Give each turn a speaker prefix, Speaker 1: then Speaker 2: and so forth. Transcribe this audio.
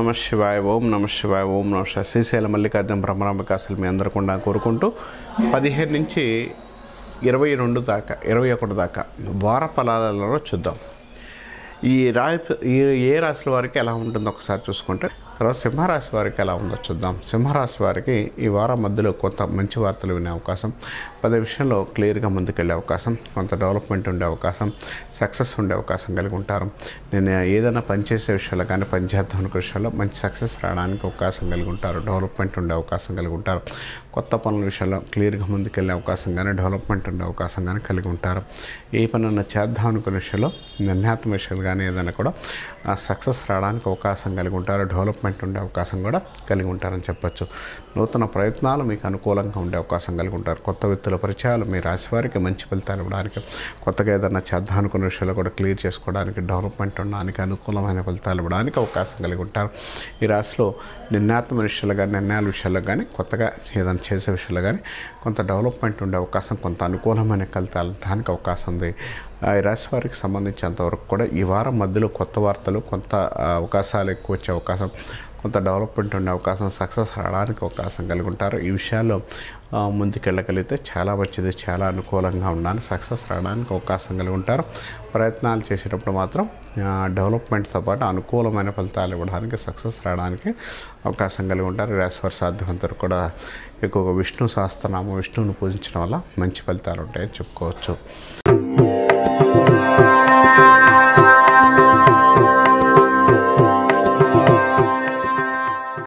Speaker 1: నమ శివాయ. ఓం నమ శివాయ. ఓం నమ శివాయ. శ్రీశైల మల్లికార్జున బ్రహ్మరాంబికాసులు మీ అందరూ కూడా కోరుకుంటూ 15 నుంచి 22 దాకా 21 దాకా వార ఫలాలలో చూద్దాం. ఏ రాశుల వారికి ఎలా ఉంటుందో ఒకసారి చూసుకుంటే, తర్వాత సింహరాశి వారికి ఎలా ఉందో చూద్దాం. సింహరాశి వారికి ఈ వారం మధ్యలో కొంత మంచి వార్తలు వినే అవకాశం, పదే విషయంలో క్లియర్గా ముందుకెళ్ళే అవకాశం, కొంత డెవలప్మెంట్ ఉండే అవకాశం, సక్సెస్ ఉండే అవకాశం కలిగి ఉంటారు. నేను ఏదైనా పనిచేసే విషయాల్లో కానీ పనిచేద్దాం అనుకునే విషయాల్లో మంచి సక్సెస్ రావడానికి అవకాశం కలిగి ఉంటారు. డెవలప్మెంట్ ఉండే అవకాశం కలిగి ఉంటారు. కొత్త పనుల విషయాల్లో క్లియర్గా ముందుకెళ్ళే అవకాశం కానీ డెవలప్మెంట్ ఉండే అవకాశం కానీ కలిగి ఉంటారు. ఏ పనన్నా చేద్దాం అనుకునే విషయంలో నిర్ణయాత్మక విషయాలు కానీ ఏదైనా కూడా సక్సెస్ రావడానికి అవకాశం కలిగి ఉంటారు. డెవలప్మెంట్ ఉండే అవకాశం కూడా కలిగి ఉంటారని చెప్పచ్చు. నూతన ప్రయత్నాలు మీకు అనుకూలంగా ఉండే అవకాశం కలిగి ఉంటారు. కొత్త వ్యక్తుల పరిచయాలు మీ రాశి వారికి మంచి ఫలితాలు ఇవ్వడానికి, కొత్తగా ఏదైనా చేద్దాం అనుకున్న విషయాలు కూడా క్లియర్ చేసుకోవడానికి, డెవలప్మెంట్ ఉండడానికి, అనుకూలమైన ఫలితాలు ఇవ్వడానికి అవకాశం కలిగి ఉంటారు. ఈ రాశిలో నిర్ణయాత్మక విషయాలు కానీ నిర్ణయాల విషయాల్లో కానీ కొత్తగా ఏదైనా చేసే విషయాల్లో కానీ కొంత డెవలప్మెంట్ ఉండే అవకాశం, కొంత అనుకూలమైన ఫలితాలు ఇవ్వడానికి అవకాశం ఉంది. ఈ రాశి వారికి సంబంధించినంతవరకు కూడా ఈ వారం మధ్యలో కొత్త వార్తలు, కొంత అవకాశాలు ఎక్కువ వచ్చే అవకాశం, కొంత డెవలప్మెంట్ ఉండే అవకాశం, సక్సెస్ రావడానికి అవకాశం కలిగి ఉంటారు. ఈ విషయాల్లో ముందుకెళ్ళగలిగితే చాలా మంచిది, చాలా అనుకూలంగా ఉండడానికి, సక్సెస్ రావడానికి అవకాశం కలిగి ఉంటారు. ప్రయత్నాలు చేసేటప్పుడు మాత్రం డెవలప్మెంట్తో పాటు అనుకూలమైన ఫలితాలు ఇవ్వడానికి, సక్సెస్ రావడానికి అవకాశం కలిగి ఉంటారు. రాశివారి సాధ్యమంతా కూడా ఎక్కువగా విష్ణు సహస్రనామం, విష్ణువుని పూజించడం వల్ల మంచి ఫలితాలు ఉంటాయని చెప్పుకోవచ్చు.